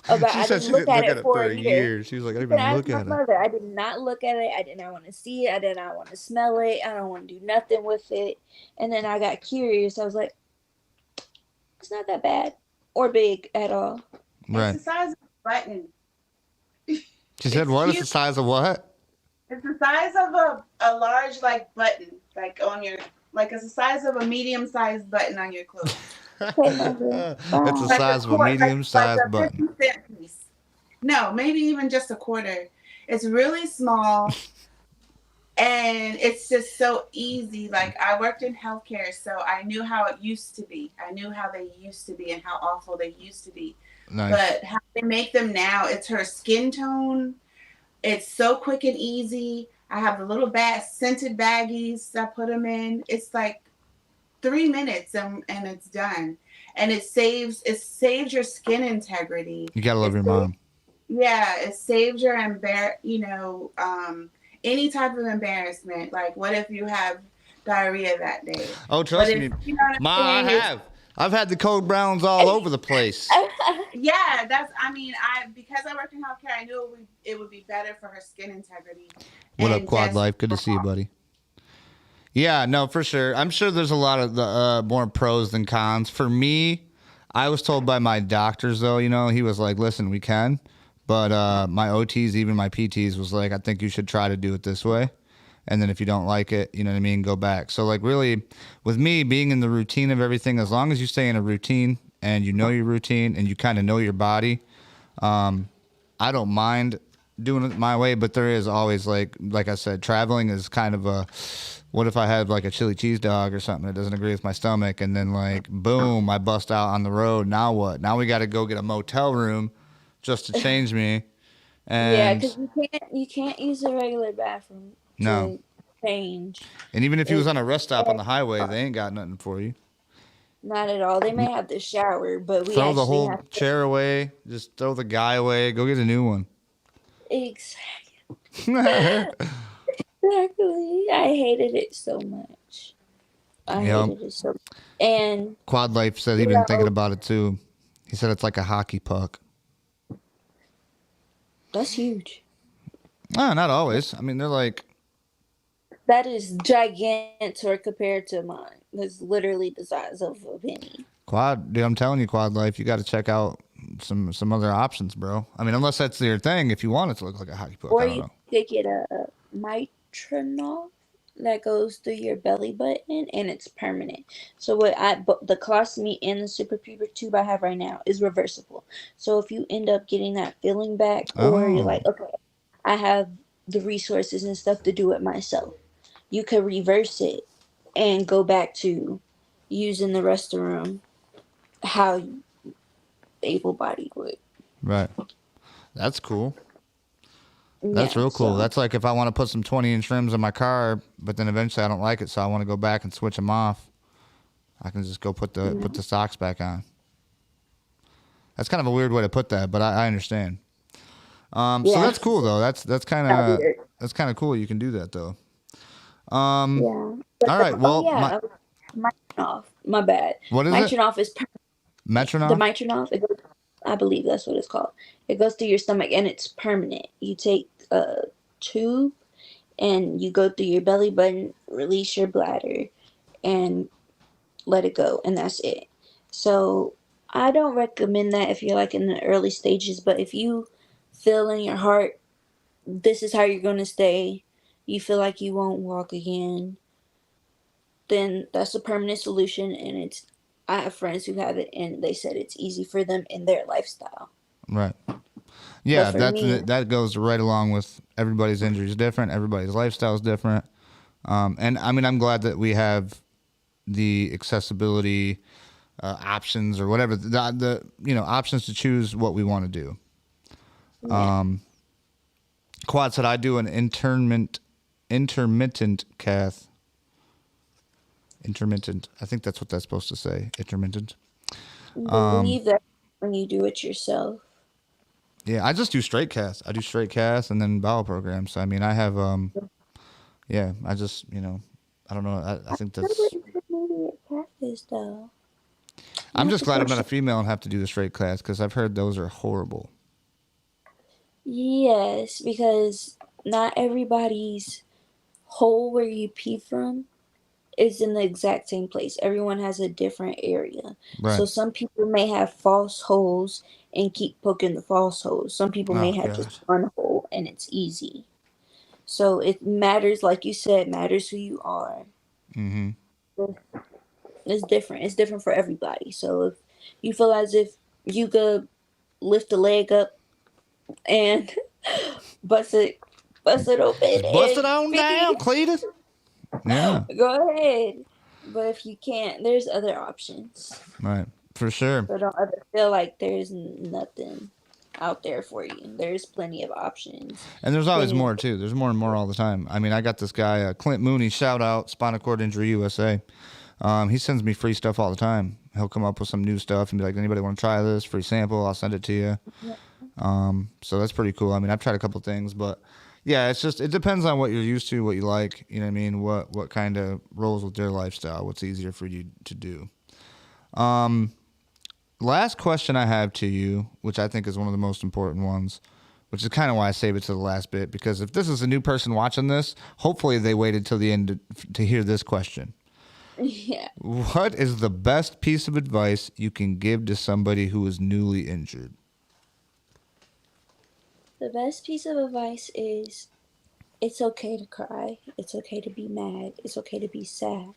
Speaker 2: About
Speaker 1: She
Speaker 2: I
Speaker 1: said
Speaker 2: didn't
Speaker 1: she
Speaker 2: look
Speaker 1: didn't
Speaker 2: at
Speaker 1: look at
Speaker 2: it
Speaker 1: it
Speaker 2: for
Speaker 1: for
Speaker 2: a
Speaker 1: a
Speaker 2: year.
Speaker 1: year. She was like, I
Speaker 2: You
Speaker 1: didn't
Speaker 2: can
Speaker 1: even
Speaker 2: ask
Speaker 1: look
Speaker 2: my
Speaker 1: at it.
Speaker 2: mother. I did not look at it. I did not want to see it. I did not want to smell it. I don't want to do nothing with it. And then I got curious. I was like, it's not that bad or big at all.
Speaker 3: It's
Speaker 1: Right.
Speaker 3: the size of a button.
Speaker 1: She said,
Speaker 3: It's
Speaker 1: what is the
Speaker 3: cute.
Speaker 1: size of what?
Speaker 3: It's the size of a large like button, like on your like it's the size of a medium sized button on your clothes.
Speaker 2: Okay, mother.
Speaker 1: It's the
Speaker 2: Bye.
Speaker 3: Like a
Speaker 1: size of a
Speaker 3: quarter, like
Speaker 1: medium-sized
Speaker 3: a
Speaker 1: button.
Speaker 3: 50-cent piece. No, maybe even just a quarter. It's really small and it's just so easy. Like I worked in healthcare, so I knew how it used to be. I knew how they used to be and how awful they used to be.
Speaker 1: Nice.
Speaker 3: But how they make them now, it's her skin tone. It's so quick and easy. I have the little scented baggies I put them in. It's like 3 minutes and it's done. And it saves your skin integrity.
Speaker 1: You got to love
Speaker 3: It
Speaker 1: your
Speaker 3: saves,
Speaker 1: mom.
Speaker 3: yeah, it saves your any type of embarrassment. Like what if you have diarrhea that day?
Speaker 1: Oh,
Speaker 3: What
Speaker 1: trust
Speaker 3: if
Speaker 1: me.
Speaker 3: you know what I'm
Speaker 1: Ma, I
Speaker 3: saying?
Speaker 1: have. I've had the code browns all over the place.
Speaker 3: Yeah, that's I mean, I because I worked in healthcare, I knew it would be better for her skin integrity
Speaker 1: What up,
Speaker 3: and
Speaker 1: Quad
Speaker 3: just
Speaker 1: Life? Good to see you, buddy. Yeah, no, for sure. I'm sure there's a lot of the more pros than cons. For me, I was told by my doctors, though, he was like, listen, we can. But my OTs, even my PTs, was like, I think you should try to do it this way. And then if you don't like it, you know what I mean, go back. So, like, really, with me being in the routine of everything, as long as you stay in a routine and you know your routine and you kind of know your body, I don't mind doing it my way, but there is always like I said, traveling is kind of a what if I had like a chili cheese dog or something that doesn't agree with my stomach and then like boom, I bust out on the road. Now what? Now we got to go get a motel room just to change me.
Speaker 2: Yeah,
Speaker 1: And
Speaker 2: because you can't use a regular bathroom
Speaker 1: no.
Speaker 2: to change.
Speaker 1: And even if he was
Speaker 2: It,
Speaker 1: on a rest stop on the highway, they ain't got nothing for you.
Speaker 2: not at all. They may have the shower, but we
Speaker 1: Throw the
Speaker 2: actually
Speaker 1: whole
Speaker 2: have to.
Speaker 1: chair away. Just throw the guy away. Go get a new one.
Speaker 2: Exactly.
Speaker 1: Yep.
Speaker 2: Exactly. I hated it so much. I hated it so much. And
Speaker 1: Quad Life said he's
Speaker 2: you
Speaker 1: been thinking
Speaker 2: know,
Speaker 1: about it too. He said it's like a hockey puck.
Speaker 2: that's huge.
Speaker 1: Oh, not always. I mean, they're like,
Speaker 2: That is gigantic compared to mine. That's literally the size of a penny.
Speaker 1: Quad, dude, I'm telling you, Quad Life, you got to check out some other options, bro. I mean, unless that's your thing, if you want it to look like a hockey puck,
Speaker 2: Or
Speaker 1: I don't
Speaker 2: you
Speaker 1: know.
Speaker 2: could get a mitronol that goes through your belly button and it's permanent. So the colostomy and the super pubic tube I have right now is reversible. So if you end up getting that feeling back, or you're
Speaker 1: Oh,
Speaker 2: like, okay, I have the resources and stuff to do it myself, you could reverse it and go back to using the restroom how you able bodied would.
Speaker 1: right. That's cool. That's
Speaker 2: Yeah,
Speaker 1: real cool.
Speaker 2: so
Speaker 1: That's like if I want to put some 20-inch rims in my car, but then eventually I don't like it, so I want to go back and switch them off. I can just go put the socks back on. That's kind of a weird way to put that, but I understand. So
Speaker 2: yeah,
Speaker 1: that's cool though. That's kind
Speaker 2: not
Speaker 1: of
Speaker 2: weird.
Speaker 1: that's kind of cool. You can do that though.
Speaker 2: Yeah, but
Speaker 1: All right.
Speaker 2: oh
Speaker 1: Well,
Speaker 2: yeah, Mitronoff. My bad.
Speaker 1: what is it?
Speaker 2: Mitronoff is the
Speaker 1: Metronol.
Speaker 2: Mitronoff. It goes, I believe that's what it's called. It goes through your stomach and it's permanent. You take a tube and you go through your belly button, release your bladder, and let it go, and that's it. So I don't recommend that if you're like in the early stages, but if you feel in your heart this is how you're gonna stay, you feel like you won't walk again, then that's a permanent solution. And it's, I have friends who have it and they said it's easy for them in their lifestyle.
Speaker 1: Right.
Speaker 2: But
Speaker 1: Yeah.
Speaker 2: for me,
Speaker 1: That goes right along with everybody's injuries different. Everybody's lifestyle is different. And I mean, I'm glad that we have the accessibility options or whatever the options to choose what we want to do.
Speaker 2: yeah.
Speaker 1: Quad said I do an intermittent cath. Intermittent. I think that's what that's supposed to say. Intermittent.
Speaker 2: I believe that when you do it yourself.
Speaker 1: Yeah, I just do straight casts. I do straight casts and then bowel programs. So, I mean, I have yeah. I just I don't know. I
Speaker 2: I
Speaker 1: think
Speaker 2: wonder what
Speaker 1: that's.
Speaker 2: intermediate cat is though.
Speaker 1: I'm
Speaker 2: That's
Speaker 1: just
Speaker 2: a
Speaker 1: glad I'm not a
Speaker 2: question.
Speaker 1: female and have to do the straight cast because I've heard those are horrible.
Speaker 2: Yes, because not everybody's hole where you pee from is in the exact same place. Everyone has a different area.
Speaker 1: Right.
Speaker 2: So some people may have false holes and keep poking the false holes. Some people may
Speaker 1: Oh
Speaker 2: have just
Speaker 1: gosh.
Speaker 2: one hole and it's easy. So it matters, like you said, matters who you are.
Speaker 1: Mm-hmm.
Speaker 2: It's different. It's different for everybody. So if you feel as if you could lift a leg up and bust it bust it open
Speaker 1: Just bust it
Speaker 2: and
Speaker 1: on
Speaker 2: pee,
Speaker 1: down, Cletus. Yeah.
Speaker 2: go ahead. But if you can't, there's other options.
Speaker 1: Right. For sure.
Speaker 2: So don't ever feel like there's nothing out there for you. There's plenty of options.
Speaker 1: And there's always
Speaker 2: Plenty of
Speaker 1: more too. There's more and more all the time. I mean, I got this guy, Clint Mooney. Shout out, Spinal Cord Injury USA. He sends me free stuff all the time. He'll come up with some new stuff and be like, "Anybody want to try this? Free sample. I'll send it to you." So that's pretty cool. I mean, I've tried a couple things, but yeah, it depends on what you're used to, what you like. You know what I mean? What kind of rolls with their lifestyle? What's easier for you to do? Last question I have to you, which I think is one of the most important ones, which is kind of why I save it to the last bit, because if this is a new person watching this, hopefully they waited till the end to hear this question.
Speaker 2: yeah.
Speaker 1: What is the best piece of advice you can give to somebody who is newly injured?
Speaker 2: The best piece of advice is it's okay to cry. It's okay to be mad. It's okay to be sad.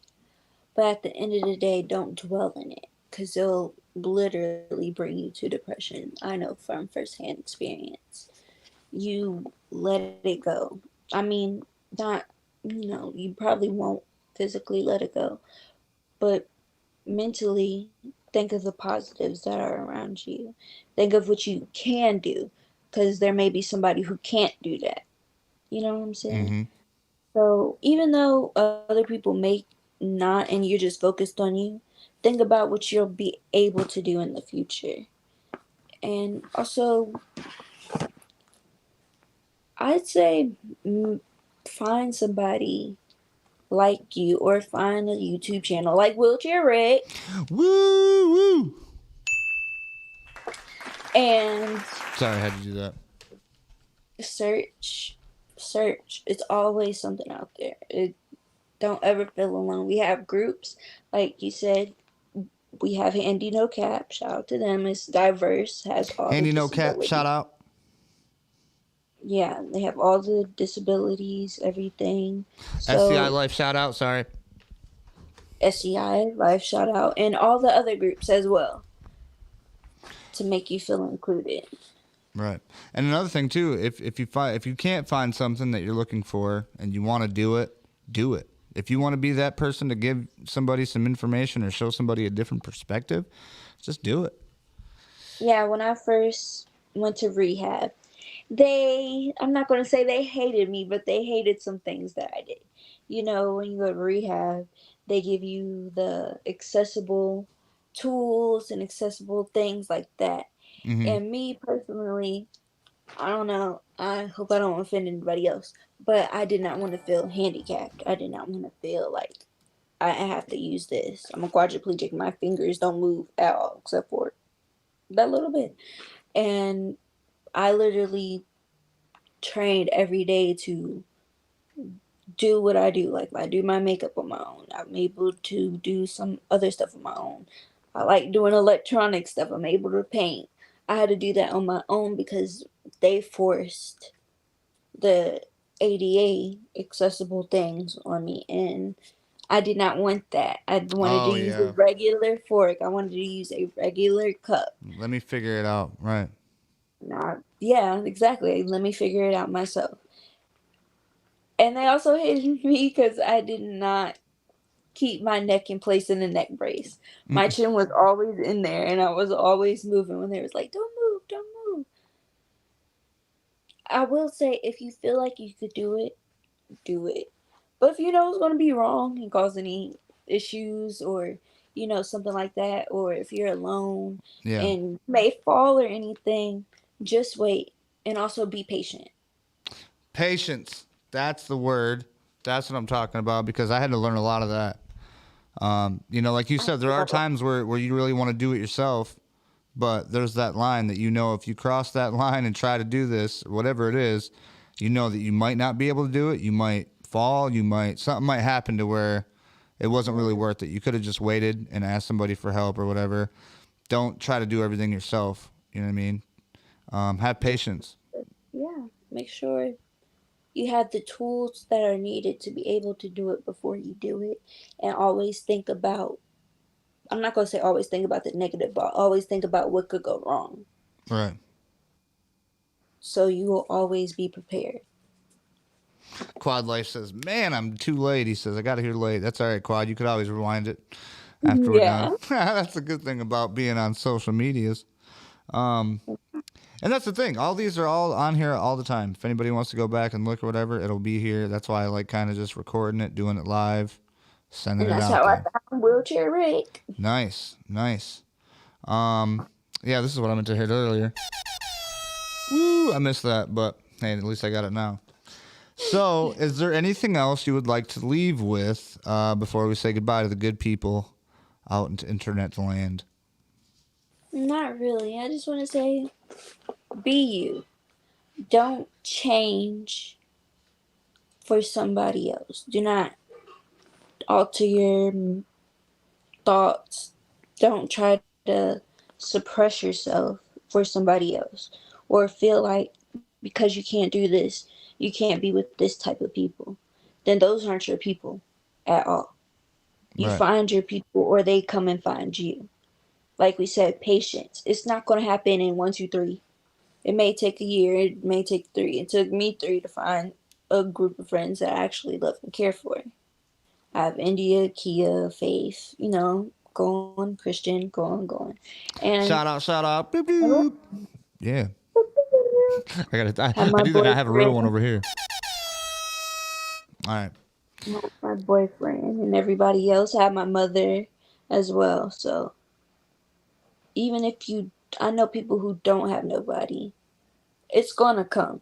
Speaker 2: But at the end of the day, don't dwell in it because it'll literally bring you to depression. I know from firsthand experience. You let it go. I mean, not, you probably won't physically let it go, but mentally think of the positives that are around you. Think of what you can do because there may be somebody who can't do that. You know what I'm saying?
Speaker 1: Mm-hmm.
Speaker 2: So even though other people may not and you're just focused on you, think about what you'll be able to do in the future. And also, I'd say find somebody like you or find a YouTube channel like Wheelchair Rick
Speaker 1: Woo woo.
Speaker 2: and
Speaker 1: Sorry, I had to do that.
Speaker 2: search. Search. It's always something out there. Don't ever feel alone. We have groups, like you said, We have Handy No Cap. Shout out to them. It's diverse, has all the
Speaker 1: Handy no cap. Shout
Speaker 2: disabilities.
Speaker 1: out.
Speaker 2: Yeah, they have all the disabilities, everything.
Speaker 1: SCI
Speaker 2: So
Speaker 1: Life. Shout out. Sorry.
Speaker 2: SEI, Life Shout Out, and all the other groups as well to make you feel included.
Speaker 1: Right. And another thing too, if you can't find something that you're looking for and you want to do it, do it. If you want to be that person to give somebody some information or show somebody a different perspective, just do it.
Speaker 2: Yeah, when I first went to rehab, I'm not going to say they hated me, but they hated some things that I did. When you go to rehab, they give you the accessible tools and accessible things like that.
Speaker 1: Mm-hmm.
Speaker 2: And me personally, I don't know. I hope I don't offend anybody else, but I did not want to feel handicapped. I did not want to feel like I have to use this. I'm a quadriplegic. My fingers don't move at all except for that little bit. And I literally trained every day to do what I do. Like, I do my makeup on my own. I'm able to do some other stuff on my own. I like doing electronic stuff. I'm able to paint. I had to do that on my own because they forced the ADA accessible things on me, and I did not want that. I wanted to
Speaker 1: Oh
Speaker 2: use a
Speaker 1: yeah.
Speaker 2: regular fork. I wanted to use a regular cup.
Speaker 1: Let me figure it out. Right.
Speaker 2: Not, yeah, exactly. Let me figure it out myself. And they also hated me because I did not keep my neck in place in the neck brace. My
Speaker 1: Mm.
Speaker 2: chin was always in there, and I was always moving when they was like, "Don't move, don't move." I will say, if you feel like you could do it, do it. But if you know it's going to be wrong and cause any issues or something like that, or if you're alone
Speaker 1: Yeah.
Speaker 2: and may fall or anything, just wait and also be patient.
Speaker 1: Patience. That's the word. That's what I'm talking about because I had to learn a lot of that. Like you said, there are times where you really want to do it yourself, but there's that line that if you cross that line and try to do this, whatever it is, you know that you might not be able to do it. You might fall. Something might happen to where it wasn't really worth it. You could have just waited and asked somebody for help or whatever. Don't try to do everything yourself. You know what I mean? Have patience.
Speaker 2: Yeah, make sure you have the tools that are needed to be able to do it before you do it, and always think about, I'm not going to say always think about the negative, but always think about what could go wrong,
Speaker 1: Right.
Speaker 2: so you will always be prepared.
Speaker 1: Quad Life says, "Man, I'm too late." He says, "I got to hear late." That's all right, Quad. You could always rewind it after we're done.
Speaker 2: Yeah.
Speaker 1: That's the good thing about being on social medias. Um, and that's the thing. All these are all on here all the time. If anybody wants to go back and look or whatever, it'll be here. That's why I like kind of just recording it, doing it live, sending
Speaker 2: And
Speaker 1: it
Speaker 2: that's
Speaker 1: out
Speaker 2: how I
Speaker 1: there.
Speaker 2: found Wheelchair Rick.
Speaker 1: Nice, nice. Um, yeah, this is what I meant to hit earlier. Woo, I missed that, but hey, at least I got it now. So, is there anything else you would like to leave with before we say goodbye to the good people out into internet land?
Speaker 2: Not really. I just want to say, be you. Don't change for somebody else. Do not alter your thoughts. Don't try to suppress yourself for somebody else, or feel like because you can't do this, you can't be with this type of people. Then those aren't your people at all. You
Speaker 1: Right,
Speaker 2: find your people, or they come and find you. Like we said, patience. It's not going to happen in one, two, three. It may take a year. It may take three. It took me three to find a group of friends that I actually love and care for. I have India, Kia, Faith, going Christian, going. And
Speaker 1: shout out, shout out, boop boop. Yeah,
Speaker 2: have
Speaker 1: I
Speaker 2: my
Speaker 1: do that. I have a real
Speaker 2: boyfriend,
Speaker 1: one over here. All right,
Speaker 2: my boyfriend, and everybody else. Have my mother as well. So even if I know people who don't have nobody, it's gonna come.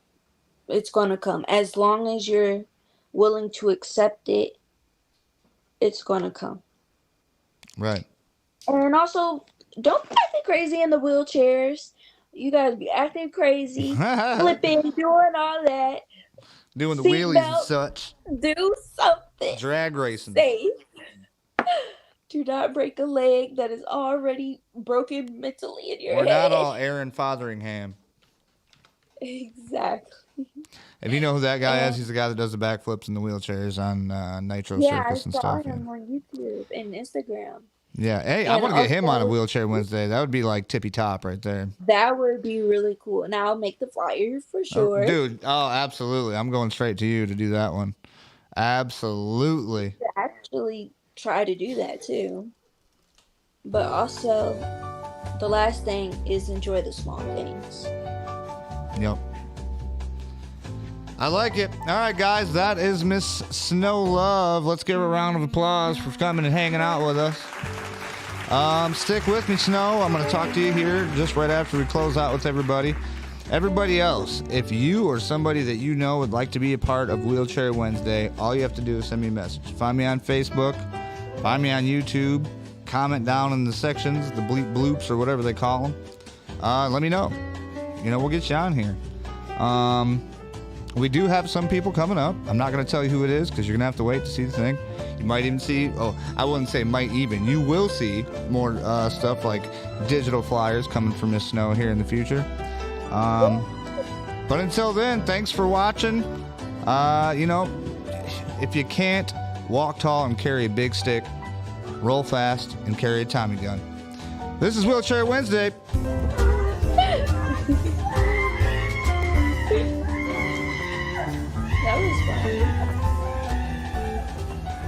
Speaker 2: It's gonna come. As long as you're willing to accept it, it's gonna come.
Speaker 1: right.
Speaker 2: And also, don't be acting crazy in the wheelchairs. You guys be acting crazy, flipping, doing all that.
Speaker 1: Doing the wheelies and
Speaker 2: Seatbelt,
Speaker 1: such,
Speaker 2: do something
Speaker 1: drag racing.
Speaker 2: safe. Do not break a leg that is already broken mentally in your
Speaker 1: We're
Speaker 2: head.
Speaker 1: not all Aaron Fotheringham.
Speaker 2: Exactly.
Speaker 1: If you know who that guy is,
Speaker 2: And
Speaker 1: he's the guy that does the backflips in the wheelchairs on Nitro
Speaker 2: yeah, I
Speaker 1: Circus and
Speaker 2: saw
Speaker 1: stuff.
Speaker 2: him on YouTube and Instagram.
Speaker 1: Yeah. Hey, I
Speaker 2: And
Speaker 1: want to get him on a
Speaker 2: also,
Speaker 1: Wheelchair Wednesday. That would be like tippy top right there.
Speaker 2: that would be really cool. And I'll make the flyer for sure.
Speaker 1: Dude, oh, absolutely. I'm going straight to you to do that one. Absolutely.
Speaker 2: To actually try to do that too. But also, the last thing is enjoy the small things.
Speaker 1: Yep. I like it. All right, guys, that is Miss Snow Love. Let's give her a round of applause for coming and hanging out with us. Stick with me, Snow. I'm going to talk to you here just right after we close out with everybody. Everybody else, if you or somebody that you know would like to be a part of Wheelchair Wednesday, all you have to do is send me a message. Find me on Facebook, find me on YouTube, comment down in the sections, the bleep bloops or whatever they call them. Let me know. We'll get you on here. We do have some people coming up. I'm not going to tell you who it is because you're going to have to wait to see the thing. You might even see, I wouldn't say might even. You will see more stuff like digital flyers coming from Miss Snow here in the future. But until then, thanks for watching. If you can't walk tall and carry a big stick, roll fast and carry a Tommy gun. This is Wheelchair Wednesday.
Speaker 2: That was fun.